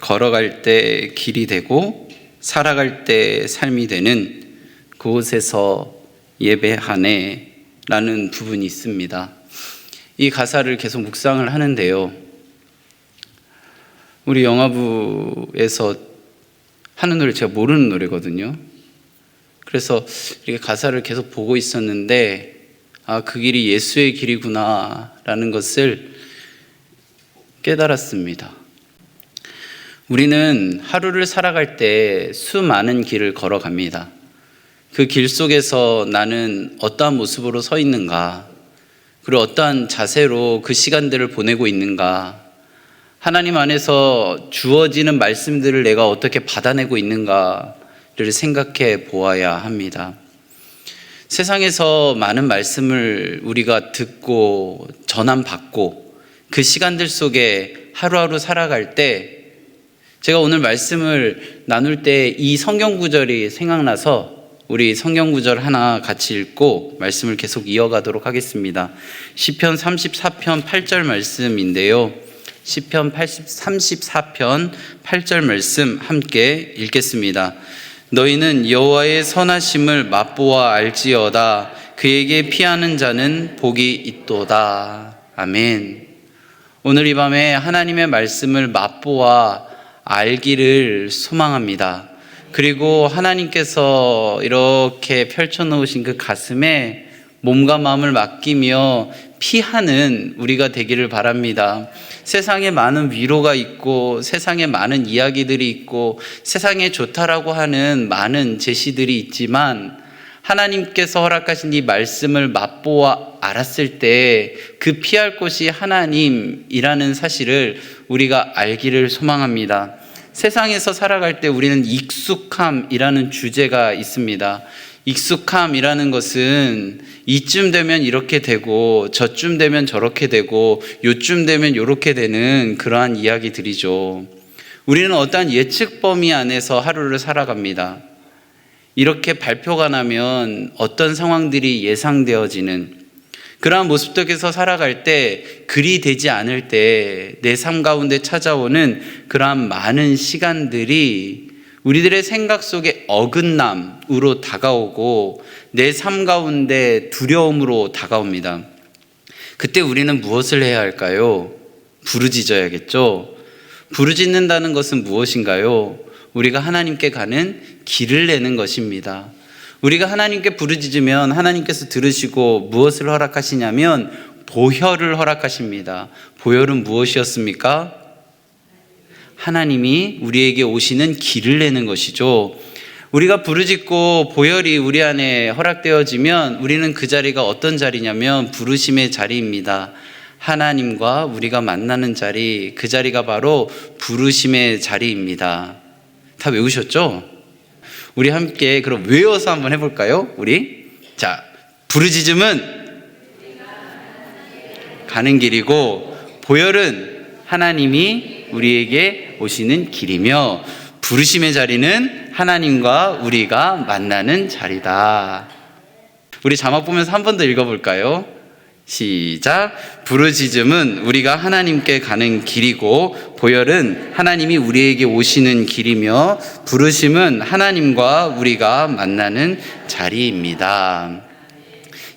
걸어갈 때 길이 되고 살아갈 때 삶이 되는 그곳에서 예배하네 라는 부분이 있습니다. 이 가사를 계속 묵상을 하는데요, 우리 영화부에서 하는 노래 제가 모르는 노래거든요. 그래서 이렇게 가사를 계속 보고 있었는데 그 길이 예수의 길이구나 라는 것을 깨달았습니다. 우리는 하루를 살아갈 때 수많은 길을 걸어갑니다. 그 길 속에서 나는 어떠한 모습으로 서 있는가, 그리고 어떠한 자세로 그 시간들을 보내고 있는가, 하나님 안에서 주어지는 말씀들을 내가 어떻게 받아내고 있는가를 생각해 보아야 합니다. 세상에서 많은 말씀을 우리가 듣고 전함받고 그 시간들 속에 하루하루 살아갈 때, 제가 오늘 말씀을 나눌 때 이 성경 구절이 생각나서 우리 성경 구절 하나 같이 읽고 말씀을 계속 이어가도록 하겠습니다. 시편 34편 8절 말씀인데요, 시편 34편 8절 말씀 함께 읽겠습니다. 너희는 여호와의 선하심을 맛보아 알지어다. 그에게 피하는 자는 복이 있도다. 아멘. 오늘 이 밤에 하나님의 말씀을 맛보아 알기를 소망합니다. 그리고 하나님께서 이렇게 펼쳐놓으신 그 가슴에 몸과 마음을 맡기며 피하는 우리가 되기를 바랍니다. 세상에 많은 위로가 있고 세상에 많은 이야기들이 있고 세상에 좋다라고 하는 많은 제시들이 있지만, 하나님께서 허락하신 이 말씀을 맛보아 알았을 때 그 피할 곳이 하나님이라는 사실을 우리가 알기를 소망합니다. 세상에서 살아갈 때 우리는 익숙함이라는 주제가 있습니다. 익숙함이라는 것은 이쯤 되면 이렇게 되고 저쯤 되면 저렇게 되고 요쯤 되면 요렇게 되는 그러한 이야기들이죠. 우리는 어떠한 예측 범위 안에서 하루를 살아갑니다. 이렇게 발표가 나면 어떤 상황들이 예상되어지는 그러한 모습 속에서 살아갈 때, 그리 되지 않을 때 내 삶 가운데 찾아오는 그러한 많은 시간들이 우리들의 생각 속에 어긋남으로 다가오고 내 삶 가운데 두려움으로 다가옵니다. 그때 우리는 무엇을 해야 할까요? 부르짖어야겠죠. 부르짖는다는 것은 무엇인가요? 우리가 하나님께 가는 길을 내는 것입니다. 우리가 하나님께 부르짖으면 하나님께서 들으시고 무엇을 허락하시냐면 보혈을 허락하십니다. 보혈은 무엇이었습니까? 하나님이 우리에게 오시는 길을 내는 것이죠. 우리가 부르짖고 보혈이 우리 안에 허락되어지면 우리는 그 자리가 어떤 자리냐면 부르심의 자리입니다. 하나님과 우리가 만나는 자리, 그 자리가 바로 부르심의 자리입니다. 다 외우셨죠? 우리 함께 그럼 외워서 한번 해볼까요? 자, 부르짖음은 가는 길이고 보혈은 하나님이 우리에게 오시는 길이며 부르심의 자리는 하나님과 우리가 만나는 자리다. 우리 자막 보면서 한 번 더 읽어볼까요? 시작. 부르짖음은 우리가 하나님께 가는 길이고 보혈은 하나님이 우리에게 오시는 길이며 부르심은 하나님과 우리가 만나는 자리입니다.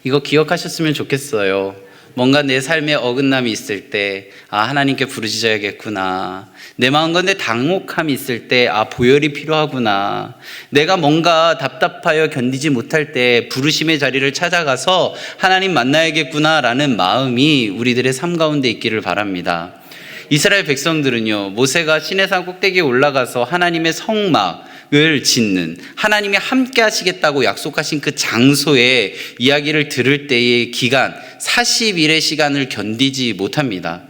이거 기억하셨으면 좋겠어요. 뭔가 내 삶에 어긋남이 있을 때 하나님께 부르짖어야겠구나. 내 마음 가운데 당혹함이 있을 때 보혈이 필요하구나. 내가 뭔가 답답하여 견디지 못할 때 부르심의 자리를 찾아가서 하나님 만나야겠구나라는 마음이 우리들의 삶 가운데 있기를 바랍니다. 이스라엘 백성들은요, 모세가 시내산 꼭대기에 올라가서 하나님의 성막을 짓는, 하나님이 함께 하시겠다고 약속하신 그 장소의 이야기를 들을 때의 기간 40일의 시간을 견디지 못합니다.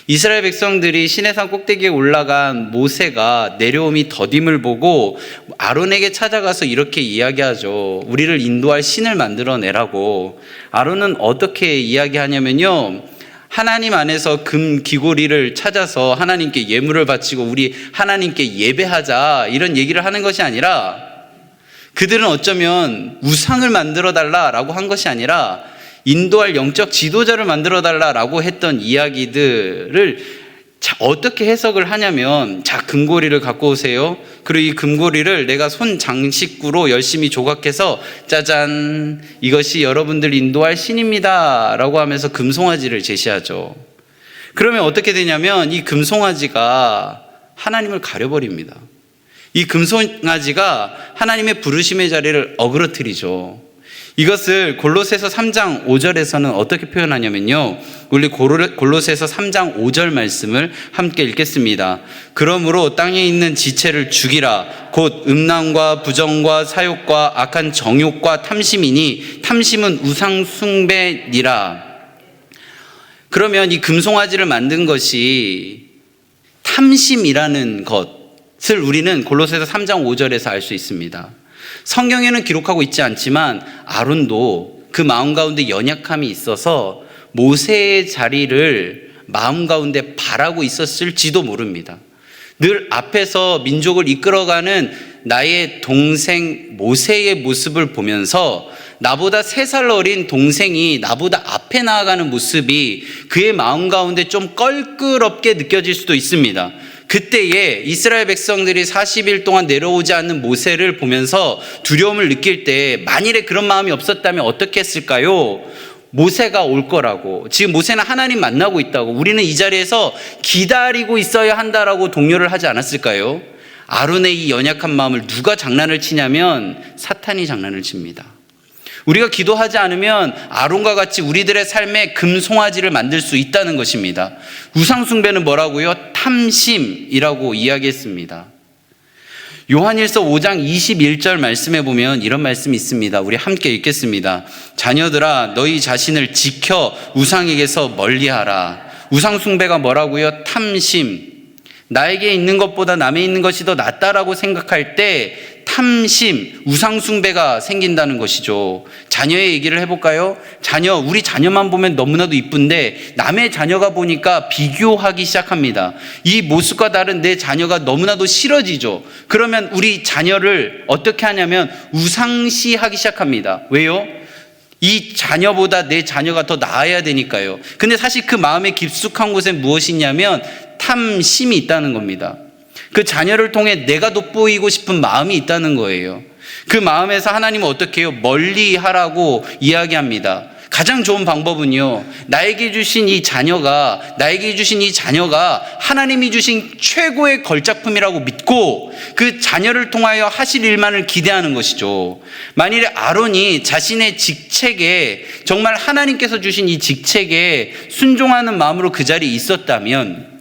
이스라엘 백성들이 시내산 꼭대기에 올라간 모세가 내려옴이 더딤을 보고 아론에게 찾아가서 이렇게 이야기하죠. 우리를 인도할 신을 만들어내라고. 아론은 어떻게 이야기하냐면요, 하나님 안에서 금 귀고리를 찾아서 하나님께 예물을 바치고 우리 하나님께 예배하자, 이런 얘기를 하는 것이 아니라, 그들은 어쩌면 우상을 만들어 달라라고 한 것이 아니라 인도할 영적 지도자를 만들어 달라라고 했던 이야기들을 자, 어떻게 해석을 하냐면, 자, 금고리를 갖고 오세요. 그리고 이 금고리를 내가 손 장식구로 열심히 조각해서 짜잔, 이것이 여러분들 인도할 신입니다 라고 하면서 금송아지를 제시하죠. 그러면 어떻게 되냐면 이 금송아지가 하나님을 가려버립니다. 이 금송아지가 하나님의 부르심의 자리를 어그러뜨리죠. 이것을 골로새서 3장 5절에서는 어떻게 표현하냐면요, 우리 골로새서 3장 5절 말씀을 함께 읽겠습니다. 그러므로 땅에 있는 지체를 죽이라. 곧 음란과 부정과 사욕과 악한 정욕과 탐심이니 탐심은 우상 숭배니라. 그러면 이 금송아지를 만든 것이 탐심이라는 것을 우리는 골로새서 3장 5절에서 알 수 있습니다. 성경에는 기록하고 있지 않지만 아론도 그 마음 가운데 연약함이 있어서 모세의 자리를 마음 가운데 바라고 있었을지도 모릅니다. 늘 앞에서 민족을 이끌어가는 나의 동생 모세의 모습을 보면서 나보다 3살 어린 동생이 나보다 앞에 나아가는 모습이 그의 마음 가운데 좀 껄끄럽게 느껴질 수도 있습니다. 그때에 이스라엘 백성들이 40일 동안 내려오지 않는 모세를 보면서 두려움을 느낄 때 만일에 그런 마음이 없었다면 어떻게 했을까요? 모세가 올 거라고, 지금 모세는 하나님 만나고 있다고, 우리는 이 자리에서 기다리고 있어야 한다라고 독려를 하지 않았을까요? 아론의 이 연약한 마음을 누가 장난을 치냐면 사탄이 장난을 칩니다. 우리가 기도하지 않으면 아론과 같이 우리들의 삶에 금송아지를 만들 수 있다는 것입니다. 우상숭배는 뭐라고요? 탐심이라고 이야기했습니다. 요한일서 5장 21절 말씀에 보면 이런 말씀이 있습니다. 우리 함께 읽겠습니다. 자녀들아, 너희 자신을 지켜 우상에게서 멀리하라. 우상숭배가 뭐라고요? 탐심. 나에게 있는 것보다 남에 있는 것이 더 낫다라고 생각할 때 탐심, 우상숭배가 생긴다는 것이죠. 자녀의 얘기를 해볼까요? 우리 자녀만 보면 너무나도 이쁜데 남의 자녀가 보니까 비교하기 시작합니다. 이 모습과 다른 내 자녀가 너무나도 싫어지죠. 그러면 우리 자녀를 어떻게 하냐면 우상시하기 시작합니다. 왜요? 이 자녀보다 내 자녀가 더 나아야 되니까요. 근데 사실 그 마음의 깊숙한 곳에 무엇이 있냐면 탐심이 있다는 겁니다. 그 자녀를 통해 내가 돋보이고 싶은 마음이 있다는 거예요. 그 마음에서 하나님은 어떻게 해요? 멀리 하라고 이야기합니다. 가장 좋은 방법은요, 나에게 주신 이 자녀가 하나님이 주신 최고의 걸작품이라고 믿고 그 자녀를 통하여 하실 일만을 기대하는 것이죠. 만일에 아론이 자신의 직책에, 정말 하나님께서 주신 이 직책에 순종하는 마음으로 그 자리에 있었다면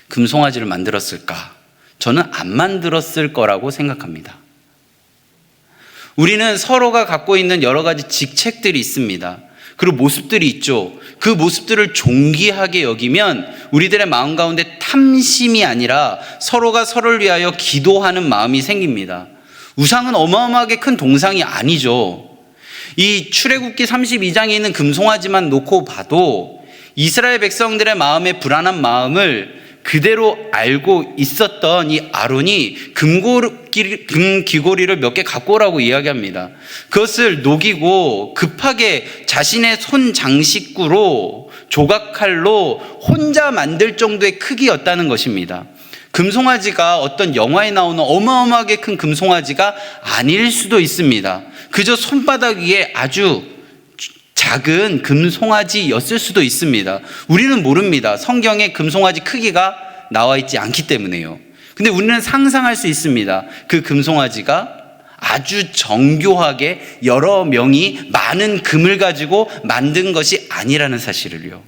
금송아지를 만들었을까? 저는 안 만들었을 거라고 생각합니다. 우리는 서로가 갖고 있는 여러 가지 직책들이 있습니다. 그리고 모습들이 있죠. 그 모습들을 존귀하게 여기면 우리들의 마음 가운데 탐심이 아니라 서로가 서로를 위하여 기도하는 마음이 생깁니다. 우상은 어마어마하게 큰 동상이 아니죠. 이 출애굽기 32장에 있는 금송아지만 놓고 봐도 이스라엘 백성들의 마음의 불안한 마음을 그대로 알고 있었던 이 아론이 금귀고리를 몇 개 갖고 오라고 이야기합니다. 그것을 녹이고 급하게 자신의 손 장식구로 조각칼로 혼자 만들 정도의 크기였다는 것입니다. 금송아지가 어떤 영화에 나오는 어마어마하게 큰 금송아지가 아닐 수도 있습니다. 그저 손바닥 위에 아주 작은 금송아지였을 수도 있습니다. 우리는 모릅니다. 성경에 금송아지 크기가 나와 있지 않기 때문에요. 근데 우리는 상상할 수 있습니다. 그 금송아지가 아주 정교하게 여러 명이 많은 금을 가지고 만든 것이 아니라는 사실을요.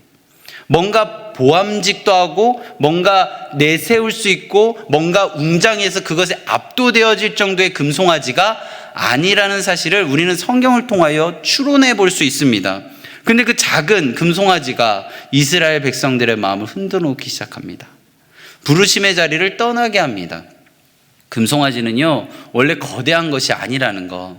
뭔가 보암직도 하고 뭔가 내세울 수 있고 뭔가 웅장해서 그것에 압도되어질 정도의 금송아지가 아니라는 사실을 우리는 성경을 통하여 추론해 볼 수 있습니다. 근데 그 작은 금송아지가 이스라엘 백성들의 마음을 흔들어놓기 시작합니다. 부르심의 자리를 떠나게 합니다. 금송아지는요, 원래 거대한 것이 아니라는 거.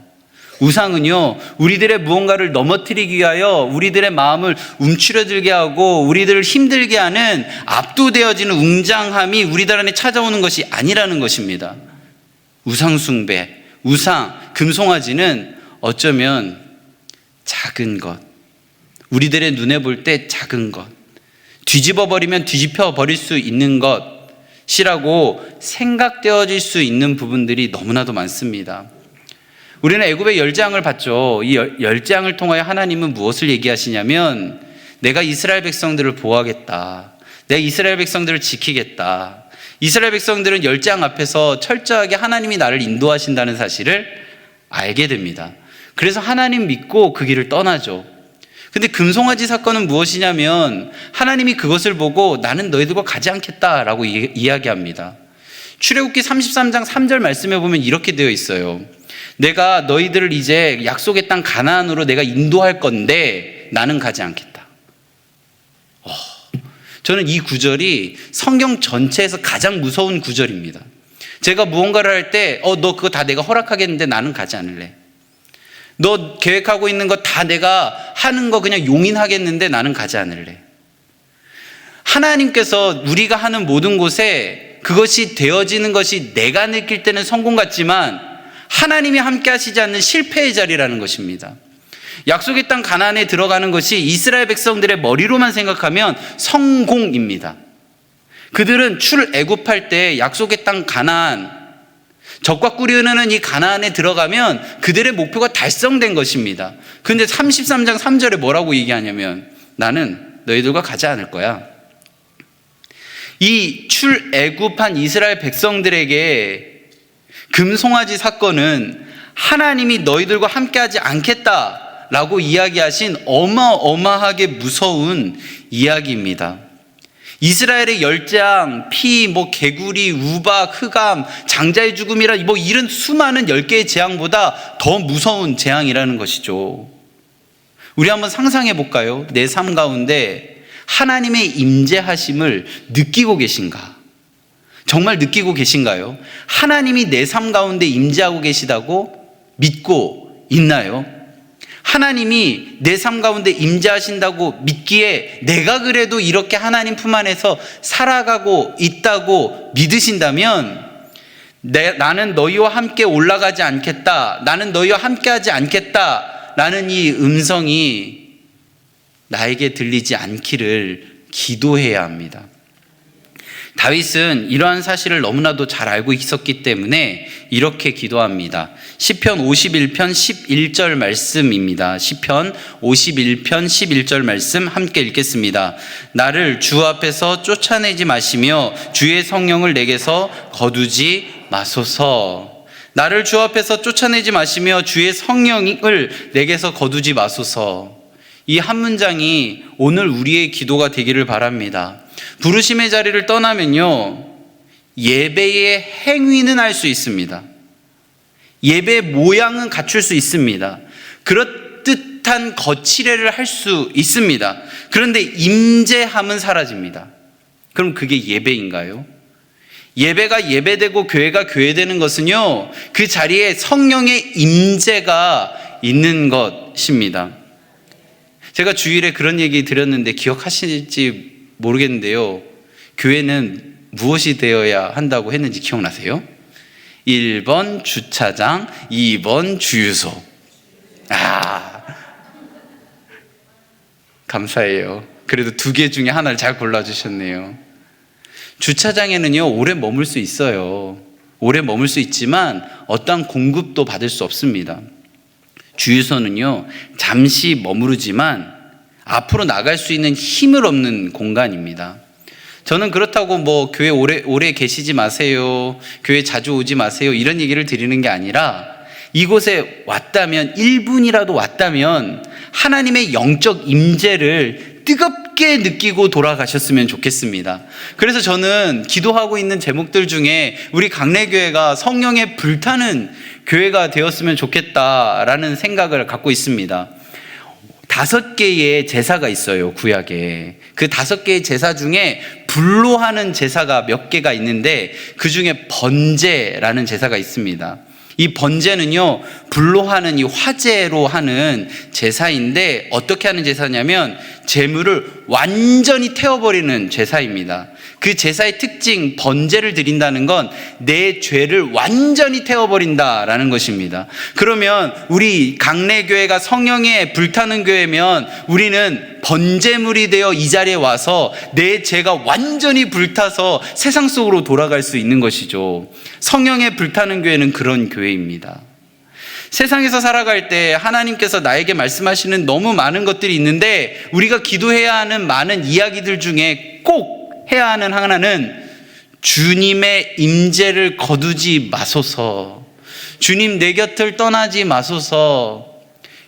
우상은요, 우리들의 무언가를 넘어뜨리기 위하여 우리들의 마음을 움츠러들게 하고 우리들을 힘들게 하는 압도되어지는 웅장함이 우리들 안에 찾아오는 것이 아니라는 것입니다. 우상숭배, 금송아지는 어쩌면 작은 것, 우리들의 눈에 볼 때 작은 것, 뒤집어 버리면 뒤집혀 버릴 수 있는 것이라고 생각되어질 수 있는 부분들이 너무나도 많습니다. 우리는 애굽의 열재앙을 봤죠. 이 열재앙을 통하여 하나님은 무엇을 얘기하시냐면 내가 이스라엘 백성들을 보호하겠다. 내가 이스라엘 백성들을 지키겠다. 이스라엘 백성들은 열재앙 앞에서 철저하게 하나님이 나를 인도하신다는 사실을 알게 됩니다. 그래서 하나님 믿고 그 길을 떠나죠. 근데 금송아지 사건은 무엇이냐면 하나님이 그것을 보고 나는 너희들과 가지 않겠다라고 이야기합니다. 출애굽기 33장 3절 말씀에 보면 이렇게 되어 있어요. 내가 너희들을 이제 약속의 땅 가나안으로 내가 인도할 건데 나는 가지 않겠다. 저는 이 구절이 성경 전체에서 가장 무서운 구절입니다. 제가 무언가를 할 때 너 그거 다 내가 허락하겠는데 나는 가지 않을래. 너 계획하고 있는 거 다 내가 하는 거 그냥 용인하겠는데 나는 가지 않을래. 하나님께서 우리가 하는 모든 곳에 그것이 되어지는 것이 내가 느낄 때는 성공 같지만 하나님이 함께 하시지 않는 실패의 자리라는 것입니다. 약속의 땅 가나안에 들어가는 것이 이스라엘 백성들의 머리로만 생각하면 성공입니다. 그들은 출애굽할 때 약속의 땅 가나안, 적과 꿀이 흐르는 이 가나안에 들어가면 그들의 목표가 달성된 것입니다. 그런데 33장 3절에 뭐라고 얘기하냐면 나는 너희들과 가지 않을 거야. 이 출애굽한 이스라엘 백성들에게 금송아지 사건은 하나님이 너희들과 함께하지 않겠다라고 이야기하신 어마어마하게 무서운 이야기입니다. 이스라엘의 열재앙, 피, 개구리, 우박, 흑암, 장자의 죽음이라 이런 수많은 10개의 재앙보다 더 무서운 재앙이라는 것이죠. 우리 한번 상상해 볼까요? 내 삶 가운데 하나님의 임재하심을 느끼고 계신가? 정말 느끼고 계신가요? 하나님이 내 삶 가운데 임재하고 계시다고 믿고 있나요? 하나님이 내 삶 가운데 임재하신다고 믿기에 내가 그래도 이렇게 하나님 품 안에서 살아가고 있다고 믿으신다면 나는 너희와 함께 올라가지 않겠다. 나는 너희와 함께하지 않겠다. 라는 이 음성이 나에게 들리지 않기를 기도해야 합니다. 다윗은 이러한 사실을 너무나도 잘 알고 있었기 때문에 이렇게 기도합니다. 시편 51편 11절 말씀입니다. 시편 51편 11절 말씀 함께 읽겠습니다. 나를 주 앞에서 쫓아내지 마시며 주의 성령을 내게서 거두지 마소서. 나를 주 앞에서 쫓아내지 마시며 주의 성령을 내게서 거두지 마소서. 이 한 문장이 오늘 우리의 기도가 되기를 바랍니다. 부르심의 자리를 떠나면요, 예배의 행위는 할 수 있습니다. 예배의 모양은 갖출 수 있습니다. 그럴듯한 거칠애를 할 수 있습니다. 그런데 임재함은 사라집니다. 그럼 그게 예배인가요? 예배가 예배되고 교회가 교회되는 것은요, 그 자리에 성령의 임재가 있는 것입니다. 제가 주일에 그런 얘기 드렸는데 기억하실지 모르겠는데요. 교회는 무엇이 되어야 한다고 했는지 기억나세요? 1번 주차장, 2번 주유소. 감사해요. 그래도 2개 중에 하나를 잘 골라주셨네요. 주차장에는요, 오래 머물 수 있어요. 오래 머물 수 있지만 어떠한 공급도 받을 수 없습니다. 주유소는요, 잠시 머무르지만 앞으로 나갈 수 있는 힘을 얻는 공간입니다. 저는 그렇다고 교회 오래 계시지 마세요, 교회 자주 오지 마세요, 이런 얘기를 드리는 게 아니라 이곳에 왔다면, 1분이라도 왔다면 하나님의 영적 임재를 뜨겁게 느끼고 돌아가셨으면 좋겠습니다. 그래서 저는 기도하고 있는 제목들 중에 우리 강래교회가 성령에 불타는 교회가 되었으면 좋겠다라는 생각을 갖고 있습니다. 5개의 제사가 있어요, 구약에. 그 5개의 제사 중에 불로 하는 제사가 몇 개가 있는데 그 중에 번제라는 제사가 있습니다. 이 번제는요, 불로 하는 이 화제로 하는 제사인데 어떻게 하는 제사냐면 재물을 완전히 태워버리는 제사입니다. 그 제사의 특징, 번제를 드린다는 건 내 죄를 완전히 태워버린다라는 것입니다. 그러면 우리 강례교회가 성령에 불타는 교회면 우리는 번제물이 되어 이 자리에 와서 내 죄가 완전히 불타서 세상 속으로 돌아갈 수 있는 것이죠. 성령에 불타는 교회는 그런 교회입니다. 세상에서 살아갈 때 하나님께서 나에게 말씀하시는 너무 많은 것들이 있는데 우리가 기도해야 하는 많은 이야기들 중에 꼭 해야 하는 하나는 주님의 임재를 거두지 마소서. 주님 내 곁을 떠나지 마소서.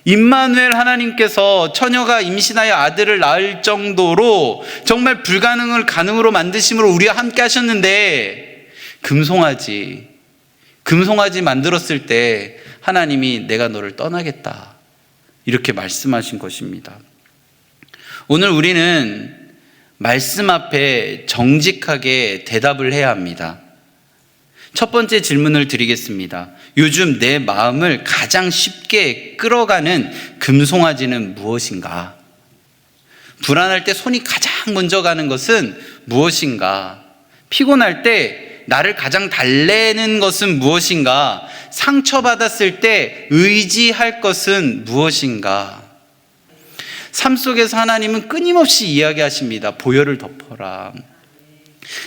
임마누엘 하나님께서 처녀가 임신하여 아들을 낳을 정도로 정말 불가능을 가능으로 만드심으로 우리와 함께 하셨는데 금송아지 만들었을 때 하나님이 내가 너를 떠나겠다 이렇게 말씀하신 것입니다. 오늘 우리는 말씀 앞에 정직하게 대답을 해야 합니다. 첫 번째 질문을 드리겠습니다. 요즘 내 마음을 가장 쉽게 끌어가는 금송아지는 무엇인가? 불안할 때 손이 가장 먼저 가는 것은 무엇인가? 피곤할 때 나를 가장 달래는 것은 무엇인가? 상처받았을 때 의지할 것은 무엇인가? 삶 속에서 하나님은 끊임없이 이야기하십니다. 보혈을 덮어라.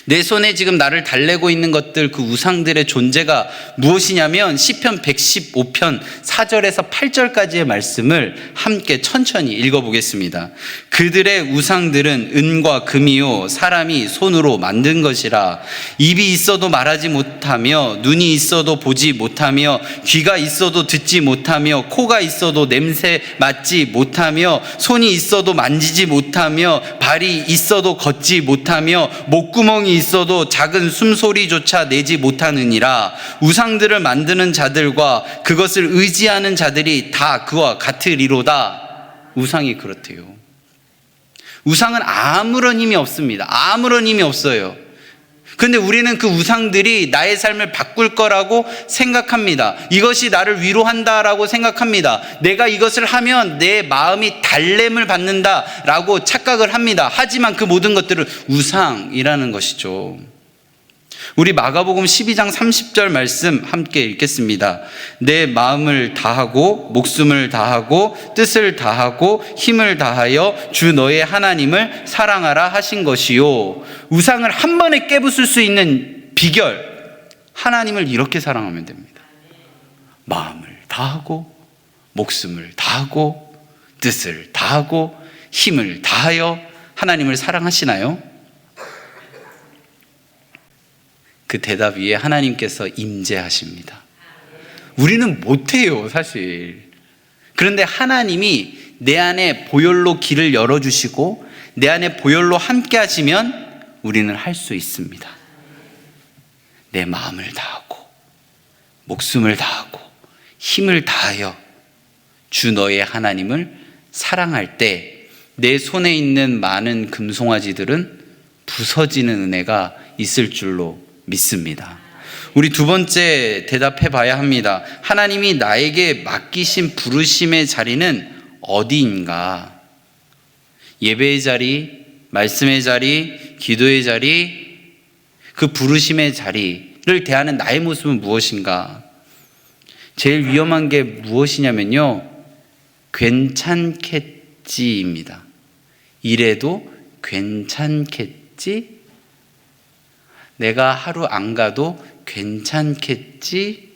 내 손에 지금 나를 달래고 있는 것들, 그 우상들의 존재가 무엇이냐면 시편 115편 4절에서 8절까지의 말씀을 함께 천천히 읽어보겠습니다. 그들의 우상들은 은과 금이요 사람이 손으로 만든 것이라. 입이 있어도 말하지 못하며 눈이 있어도 보지 못하며 귀가 있어도 듣지 못하며 코가 있어도 냄새 맡지 못하며 손이 있어도 만지지 못하며 발이 있어도 걷지 못하며 목구멍이 있어도 작은 숨소리조차 내지 못하느니라. 우상들을 만드는 자들과 그것을 의지하는 자들이 다 그와 같으리로다. 우상이 그렇대요. 우상은 아무런 힘이 없습니다. 아무런 힘이 없어요. 그런데 우리는 그 우상들이 나의 삶을 바꿀 거라고 생각합니다. 이것이 나를 위로한다라고 생각합니다. 내가 이것을 하면 내 마음이 달램을 받는다라고 착각을 합니다. 하지만 그 모든 것들은 우상이라는 것이죠. 우리 마가복음 12장 30절 말씀 함께 읽겠습니다. 내 마음을 다하고 목숨을 다하고 뜻을 다하고 힘을 다하여 주 너의 하나님을 사랑하라 하신 것이요. 우상을 한 번에 깨부술 수 있는 비결, 하나님을 이렇게 사랑하면 됩니다. 마음을 다하고 목숨을 다하고 뜻을 다하고 힘을 다하여 하나님을 사랑하시나요? 그 대답 위에 하나님께서 임재하십니다. 우리는 못해요, 사실. 그런데 하나님이 내 안에 보혈로 길을 열어주시고 내 안에 보혈로 함께 하시면 우리는 할 수 있습니다. 내 마음을 다하고 목숨을 다하고 힘을 다하여 주 너의 하나님을 사랑할 때 내 손에 있는 많은 금송아지들은 부서지는 은혜가 있을 줄로 믿습니다. 우리 두 번째 대답해 봐야 합니다. 하나님이 나에게 맡기신 부르심의 자리는 어디인가? 예배의 자리, 말씀의 자리, 기도의 자리, 그 부르심의 자리를 대하는 나의 모습은 무엇인가? 제일 위험한 게 무엇이냐면요, 괜찮겠지입니다. 이래도 괜찮겠지? 내가 하루 안 가도 괜찮겠지?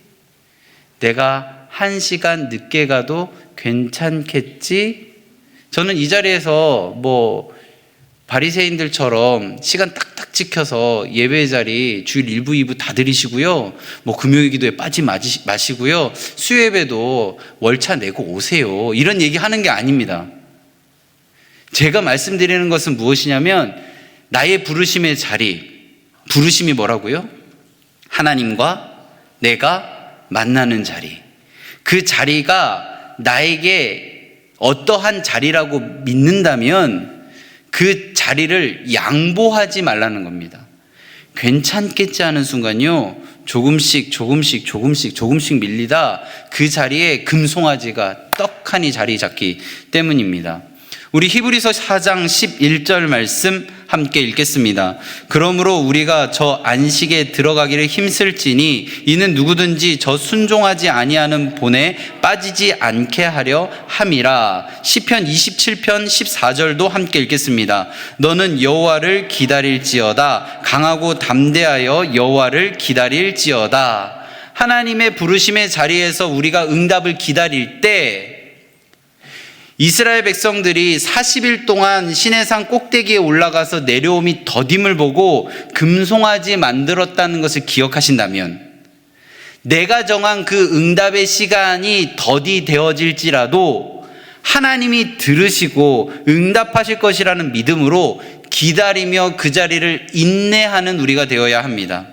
내가 1시간 늦게 가도 괜찮겠지? 저는 이 자리에서 바리새인들처럼 시간 딱딱 지켜서 예배 자리 주일 1부, 2부 다 드리시고요. 금요일 기도에 빠지 마시고요. 수요예배도 월차 내고 오세요. 이런 얘기 하는 게 아닙니다. 제가 말씀드리는 것은 무엇이냐면 나의 부르심의 자리, 부르심이 뭐라고요? 하나님과 내가 만나는 자리. 그 자리가 나에게 어떠한 자리라고 믿는다면 그 자리를 양보하지 말라는 겁니다. 괜찮겠지 하는 순간요, 조금씩 밀리다 그 자리에 금송아지가 떡하니 자리 잡기 때문입니다. 우리 히브리서 4장 11절 말씀 함께 읽겠습니다. 그러므로 우리가 저 안식에 들어가기를 힘쓸지니 이는 누구든지 저 순종하지 아니하는 본에 빠지지 않게 하려 함이라. 시편 27편 14절도 함께 읽겠습니다. 너는 여호와를 기다릴지어다. 강하고 담대하여 여호와를 기다릴지어다. 하나님의 부르심의 자리에서 우리가 응답을 기다릴 때 이스라엘 백성들이 40일 동안 시내산 꼭대기에 올라가서 내려옴이 더딤을 보고 금송아지 만들었다는 것을 기억하신다면, 내가 정한 그 응답의 시간이 더디 되어질지라도 하나님이 들으시고 응답하실 것이라는 믿음으로 기다리며 그 자리를 인내하는 우리가 되어야 합니다.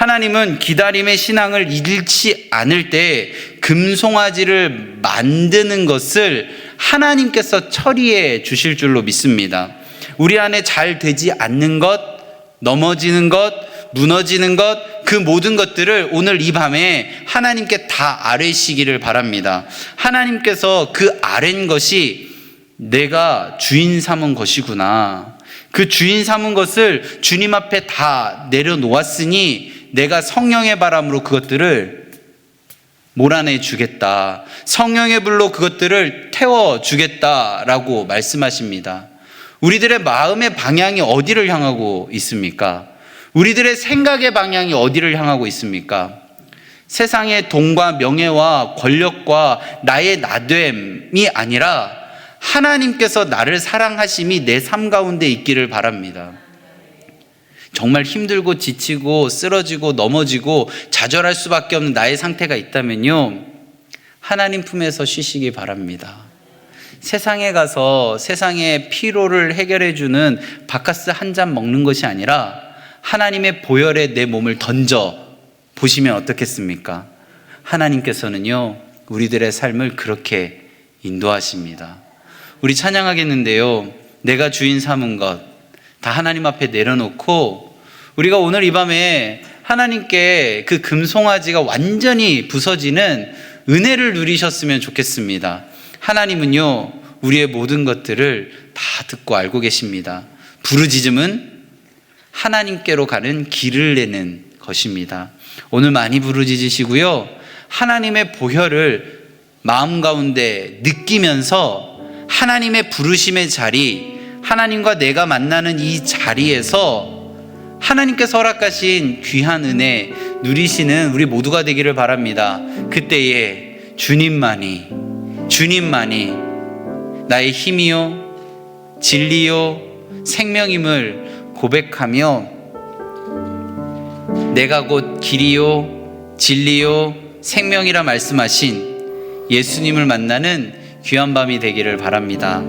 하나님은 기다림의 신앙을 잃지 않을 때 금송아지를 만드는 것을 하나님께서 처리해 주실 줄로 믿습니다. 우리 안에 잘 되지 않는 것, 넘어지는 것, 무너지는 것, 그 모든 것들을 오늘 이 밤에 하나님께 다 아뢰시기를 바랍니다. 하나님께서 그 아뢰는 것이 내가 주인 삼은 것이구나. 그 주인 삼은 것을 주님 앞에 다 내려놓았으니 내가 성령의 바람으로 그것들을 몰아내 주겠다. 성령의 불로 그것들을 태워 주겠다라고 말씀하십니다. 우리들의 마음의 방향이 어디를 향하고 있습니까? 우리들의 생각의 방향이 어디를 향하고 있습니까? 세상의 돈과 명예와 권력과 나의 나됨이 아니라 하나님께서 나를 사랑하심이 내 삶 가운데 있기를 바랍니다. 정말 힘들고 지치고 쓰러지고 넘어지고 좌절할 수밖에 없는 나의 상태가 있다면요, 하나님 품에서 쉬시기 바랍니다. 세상에 가서 세상의 피로를 해결해 주는 바카스 한 잔 먹는 것이 아니라 하나님의 보혈에 내 몸을 던져 보시면 어떻겠습니까? 하나님께서는요, 우리들의 삶을 그렇게 인도하십니다. 우리 찬양하겠는데요, 내가 주인 삼은 것 다 하나님 앞에 내려놓고 우리가 오늘 이 밤에 하나님께 그 금송아지가 완전히 부서지는 은혜를 누리셨으면 좋겠습니다. 하나님은요, 우리의 모든 것들을 다 듣고 알고 계십니다. 부르짖음은 하나님께로 가는 길을 내는 것입니다. 오늘 많이 부르짖으시고요, 하나님의 보혈을 마음 가운데 느끼면서 하나님의 부르심의 자리, 하나님과 내가 만나는 이 자리에서 하나님께서 허락하신 귀한 은혜 누리시는 우리 모두가 되기를 바랍니다. 그때에 주님만이 나의 힘이요 진리요 생명임을 고백하며 내가 곧 길이요 진리요 생명이라 말씀하신 예수님을 만나는 귀한 밤이 되기를 바랍니다.